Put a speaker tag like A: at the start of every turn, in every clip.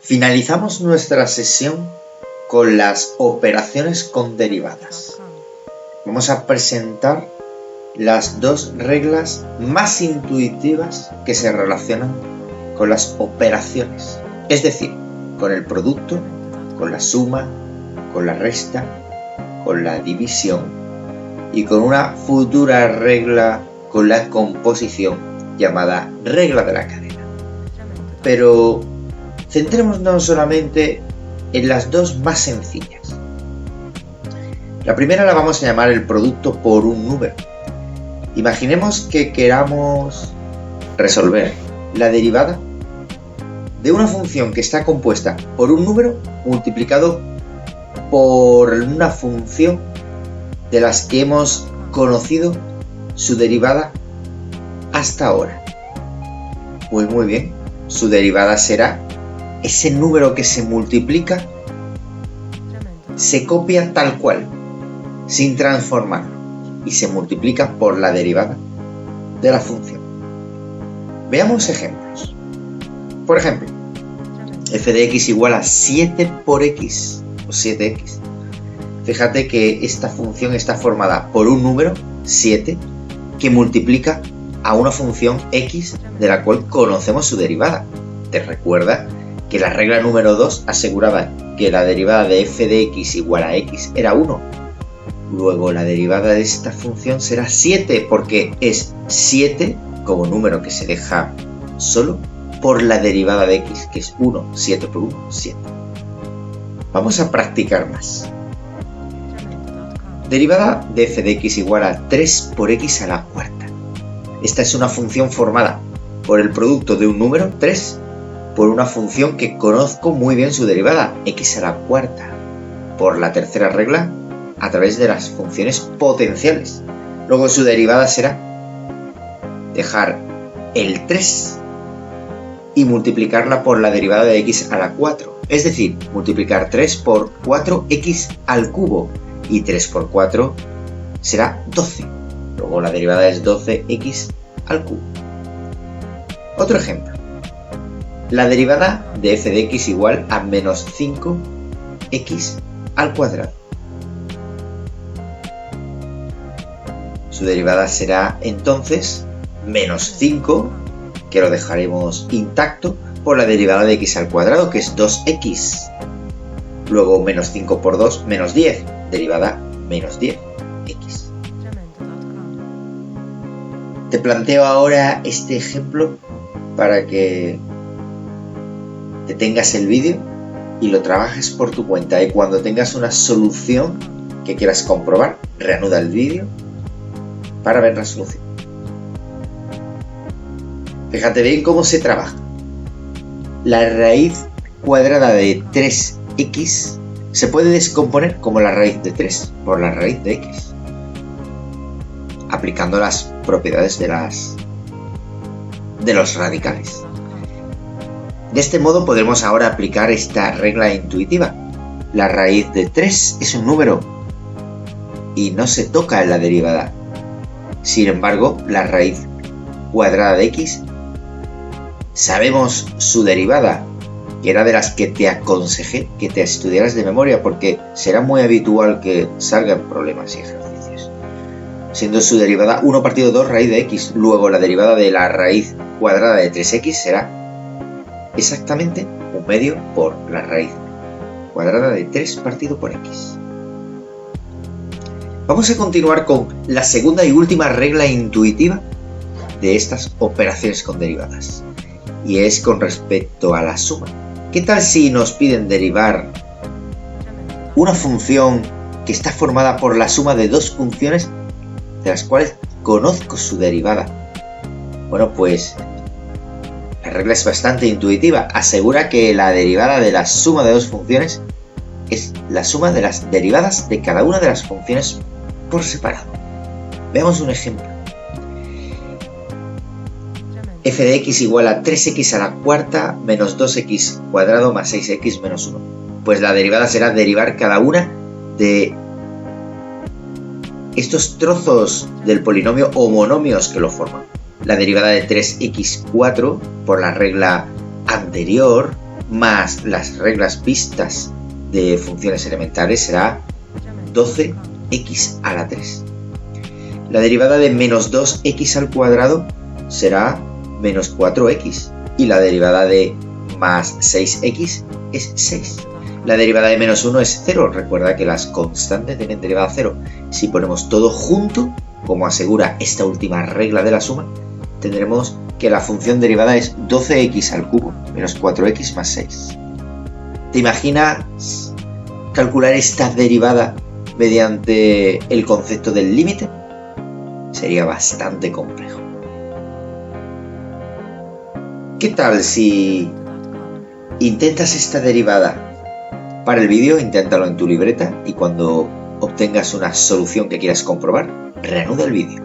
A: Finalizamos nuestra sesión con las operaciones con derivadas. Vamos a presentar las dos reglas más intuitivas que se relacionan con las operaciones, es decir, con el producto, con la suma, con la resta, con la división y con una futura regla con la composición llamada regla de la cadena. Pero centrémonos solamente en las dos más sencillas. La primera la vamos a llamar el producto por un número. Imaginemos que queramos resolver la derivada de una función que está compuesta por un número multiplicado por una función de las que hemos conocido su derivada hasta ahora. Pues muy bien, su derivada será ese número que se multiplica, se copia tal cual, sin transformarlo, y se multiplica por la derivada de la función. Veamos ejemplos. Por ejemplo, f de x igual a 7 por x, o 7x. Fíjate que esta función está formada por un número, 7, que multiplica a una función x de la cual conocemos su derivada. ¿Te recuerda que la regla número 2 aseguraba que la derivada de f de x igual a x era 1? Luego la derivada de esta función será 7 porque es 7 como número que se deja solo por la derivada de x, que es 1, 7 por 1, 7. Vamos a practicar más. Derivada de f de x igual a 3 por x a la cuarta. Esta es una función formada por el producto de un número, 3, por una función que conozco muy bien su derivada, x a la cuarta, por la tercera regla, a través de las funciones potenciales. Luego su derivada será dejar el 3 y multiplicarla por la derivada de x a la 4. Es decir, multiplicar 3 por 4x al cubo. Y 3 por 4 será 12. Luego la derivada es 12x al cubo. Otro ejemplo. La derivada de f de x igual a menos 5x al cuadrado. Su derivada será entonces menos 5, que lo dejaremos intacto, por la derivada de x al cuadrado, que es 2x. Luego menos 5 por 2, menos 10, derivada menos 10x. Te planteo ahora este ejemplo para que te tengas el vídeo y lo trabajes por tu cuenta, y cuando tengas una solución que quieras comprobar, reanuda el vídeo para ver la solución. Fíjate bien cómo se trabaja. La raíz cuadrada de 3x se puede descomponer como la raíz de 3 por la raíz de x, aplicando las propiedades de los radicales. De este modo podremos ahora aplicar esta regla intuitiva. La raíz de 3 es un número y no se toca en la derivada. Sin embargo, la raíz cuadrada de x, sabemos su derivada, que era de las que te aconsejé que te estudiaras de memoria, porque será muy habitual que salgan problemas y ejercicios. Siendo su derivada 1 partido 2 raíz de x, luego la derivada de la raíz cuadrada de 3x será exactamente un medio por la raíz cuadrada de 3 partido por x. Vamos a continuar con la segunda y última regla intuitiva de estas operaciones con derivadas, y es con respecto a la suma. ¿Qué tal si nos piden derivar una función que está formada por la suma de dos funciones de las cuales conozco su derivada? Bueno, pues la regla es bastante intuitiva. Asegura que la derivada de la suma de dos funciones es la suma de las derivadas de cada una de las funciones por separado. Veamos un ejemplo. F de x igual a 3x a la cuarta menos 2x cuadrado más 6x menos 1. Pues la derivada será derivar cada una de estos trozos del polinomio o monomios que lo forman. La derivada de 3x4 por la regla anterior más las reglas vistas de funciones elementales será 12x a la 3. La derivada de menos 2x al cuadrado será menos 4x. Y la derivada de más 6x es 6. La derivada de menos 1 es 0. Recuerda que las constantes tienen derivada 0. Si ponemos todo junto, como asegura esta última regla de la suma, tendremos que la función derivada es 12x al cubo menos 4x más 6. ¿Te imaginas calcular esta derivada mediante el concepto del límite? Sería bastante complejo. ¿Qué tal si intentas esta derivada? Para el vídeo, inténtalo en tu libreta y cuando obtengas una solución que quieras comprobar, reanuda el vídeo.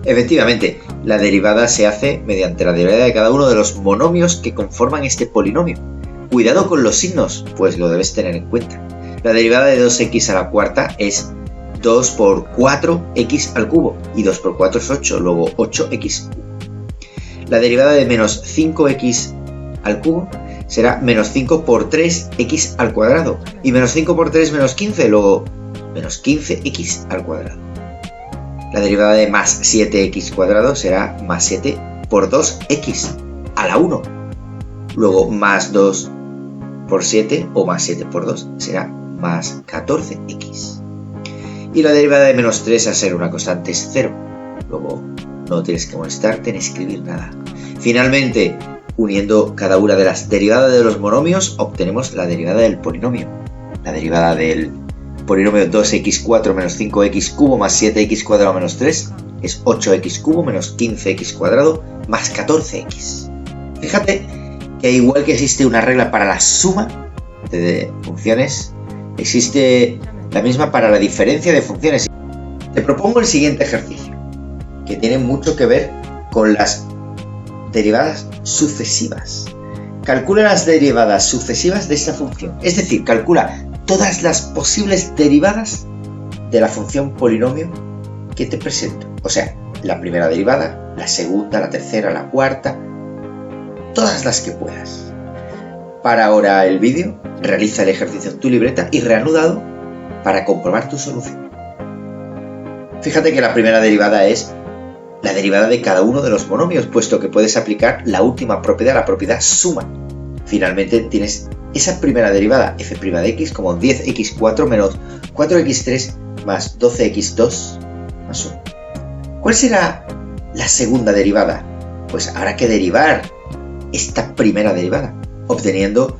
A: Efectivamente, la derivada se hace mediante la derivada de cada uno de los monomios que conforman este polinomio. Cuidado con los signos, pues lo debes tener en cuenta. La derivada de 2x a la cuarta es 2 por 4x al cubo y 2 por 4 es 8, luego 8x cubo. La derivada de menos 5x al cubo será menos 5 por 3x al cuadrado y menos 5 por 3 menos 15, luego menos 15x al cuadrado. La derivada de más 7x cuadrado será más 7 por 2x a la 1, luego más 2 por 7 o más 7 por 2 será más 14x. Y la derivada de menos 3 a ser una constante es 0, luego no tienes que molestarte en escribir nada. Finalmente, uniendo cada una de las derivadas de los monomios, obtenemos la derivada del polinomio. La derivada del polinomio 2x4 menos 5x cubo más 7x cuadrado menos 3 es 8x cubo menos 15x cuadrado más 14x. Fíjate que igual que existe una regla para la suma de funciones, existe la misma para la diferencia de funciones. Te propongo el siguiente ejercicio, que tiene mucho que ver con las derivadas sucesivas. Calcula las derivadas sucesivas de esta función, es decir, calcula todas las posibles derivadas de la función polinomio que te presento. O sea, la primera derivada, la segunda, la tercera, la cuarta, todas las que puedas. Para ahora el vídeo, realiza el ejercicio en tu libreta y reanudado para comprobar tu solución. Fíjate que la primera derivada es la derivada de cada uno de los monomios, puesto que puedes aplicar la última propiedad, la propiedad suma. Finalmente tienes esa primera derivada f' de x como 10x4 menos 4x3 más 12x2 más 1. ¿Cuál será la segunda derivada? Pues habrá que derivar esta primera derivada, obteniendo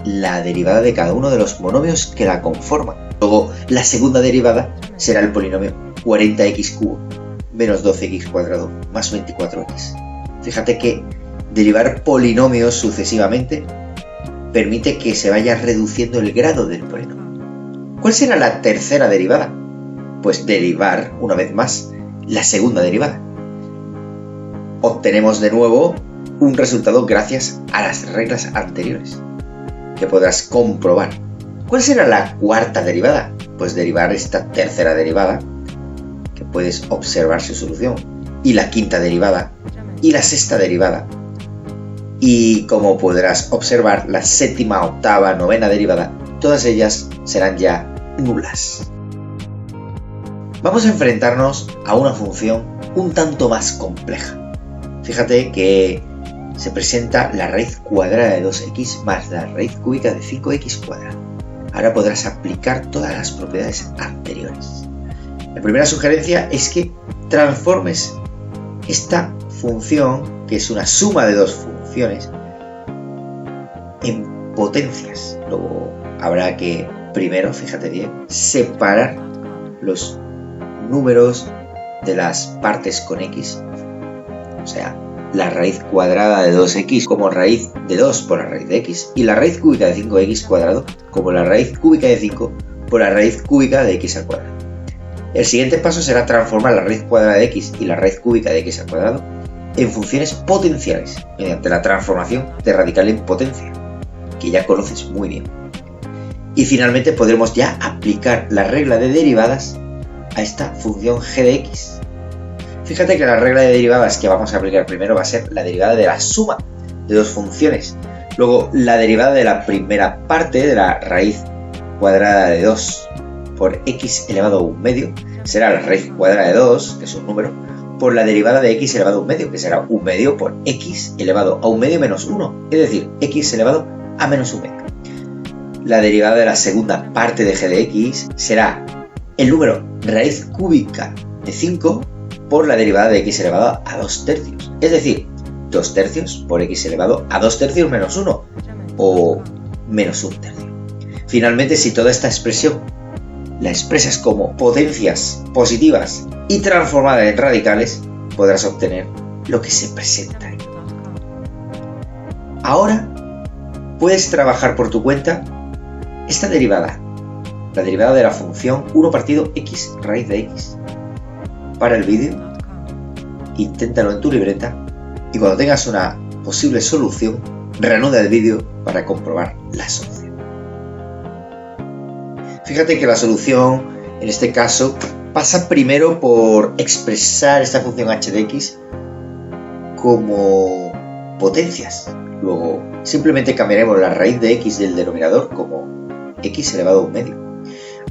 A: la derivada de cada uno de los monomios que la conforman. Luego, la segunda derivada será el polinomio 40x cubo menos 12x cuadrado más 24x. Fíjate que derivar polinomios sucesivamente permite que se vaya reduciendo el grado del polinomio. ¿Cuál será la tercera derivada? Pues derivar, una vez más, la segunda derivada. Obtenemos de nuevo un resultado gracias a las reglas anteriores, que podrás comprobar. ¿Cuál será la cuarta derivada? Pues derivar esta tercera derivada, que puedes observar su solución, y la quinta derivada, y la sexta derivada. Y como podrás observar, la séptima, octava, novena derivada, todas ellas serán ya nulas. Vamos a enfrentarnos a una función un tanto más compleja. Fíjate que se presenta la raíz cuadrada de 2x más la raíz cúbica de 5x cuadrado. Ahora podrás aplicar todas las propiedades anteriores. La primera sugerencia es que transformes esta función, que es una suma de dos funciones, en potencias. Luego habrá que, primero, fíjate bien, separar los números de las partes con x, o sea, la raíz cuadrada de 2x como raíz de 2 por la raíz de x y la raíz cúbica de 5x cuadrado como la raíz cúbica de 5 por la raíz cúbica de x al cuadrado. El siguiente paso será transformar la raíz cuadrada de x y la raíz cúbica de x al cuadrado en funciones potenciales mediante la transformación de radical en potencia, que ya conoces muy bien. Y finalmente podremos ya aplicar la regla de derivadas a esta función g de x. Fíjate que la regla de derivadas que vamos a aplicar primero va a ser la derivada de la suma de dos funciones. Luego, la derivada de la primera parte de la raíz cuadrada de 2 por x elevado a 1/2 será la raíz cuadrada de 2, que es un número, por la derivada de x elevado a 1/2, que será 1/2 por x elevado a 1/2 menos 1, es decir, x elevado a menos 1/2. La derivada de la segunda parte de g de x será el número raíz cúbica de 5 por la derivada de x elevado a 2/3, es decir, 2/3 por x elevado a 2/3 menos 1, o menos 1/3. Finalmente, si toda esta expresión la expresas como potencias positivas y transformada en radicales, podrás obtener lo que se presenta ahí. Ahora puedes trabajar por tu cuenta esta derivada, la derivada de la función 1 partido x raíz de x. Para el vídeo, inténtalo en tu libreta y cuando tengas una posible solución, reanuda el vídeo para comprobar la solución. Fíjate que la solución, en este caso, pasa primero por expresar esta función h de x como potencias. Luego, simplemente cambiaremos la raíz de x del denominador como x elevado a 1/2.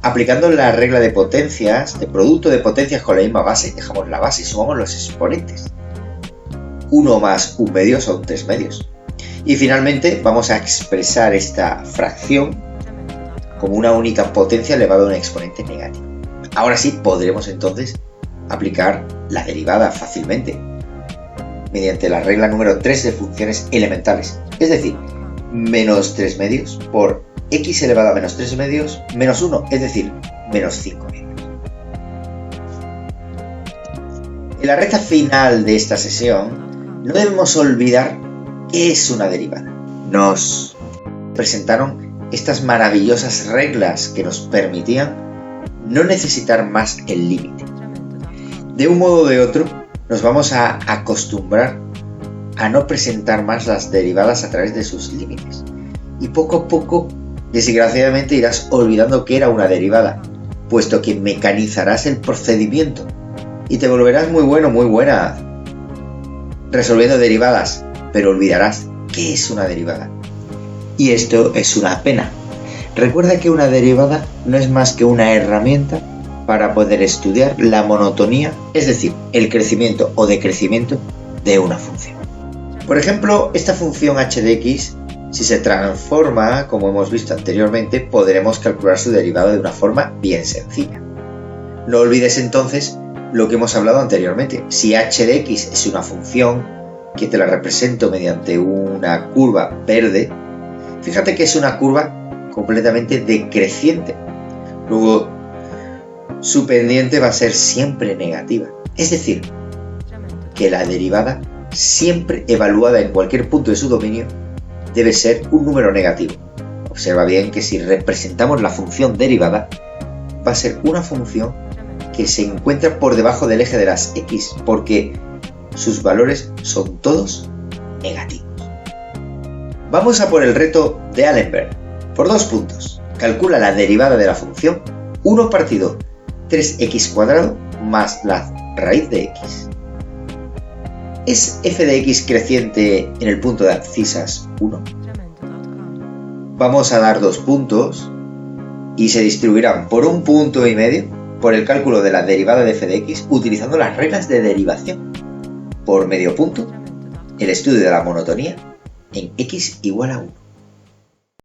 A: Aplicando la regla de potencias, de producto de potencias con la misma base, dejamos la base y sumamos los exponentes. 1 más 1/2 son 3/2. Y finalmente vamos a expresar esta fracción como una única potencia elevada a un exponente negativo. Ahora sí podremos entonces aplicar la derivada fácilmente mediante la regla número 3 de funciones elementales, es decir, menos 3/2 por x elevado a menos 3/2 menos 1, es decir, menos 5/2. En la recta final de esta sesión no debemos olvidar qué es una derivada. Nos presentaron estas maravillosas reglas que nos permitían no necesitar más el límite. De un modo o de otro, nos vamos a acostumbrar a no presentar más las derivadas a través de sus límites. Y poco a poco, desgraciadamente, irás olvidando que era una derivada, puesto que mecanizarás el procedimiento y te volverás muy bueno, muy buena resolviendo derivadas, pero olvidarás qué es una derivada. Y esto es una pena. Recuerda que una derivada no es más que una herramienta para poder estudiar la monotonía, es decir, el crecimiento o decrecimiento de una función. Por ejemplo, esta función h de x, si se transforma, como hemos visto anteriormente, podremos calcular su derivada de una forma bien sencilla. No olvides entonces lo que hemos hablado anteriormente. Si h de x es una función que te la represento mediante una curva verde, fíjate que es una curva completamente decreciente. Luego, su pendiente va a ser siempre negativa. Es decir, que la derivada, siempre evaluada en cualquier punto de su dominio, debe ser un número negativo. Observa bien que si representamos la función derivada, va a ser una función que se encuentra por debajo del eje de las x, porque sus valores son todos negativos. Vamos a por el reto de Allenberg. Por 2 puntos. Calcula la derivada de la función 1 partido 3x cuadrado más la raíz de x. ¿Es f de x creciente en el punto de abscisas 1? Vamos a dar 2 puntos y se distribuirán por 1,5 puntos por el cálculo de la derivada de f de x utilizando las reglas de derivación. Por medio punto, el estudio de la monotonía en x igual a 1.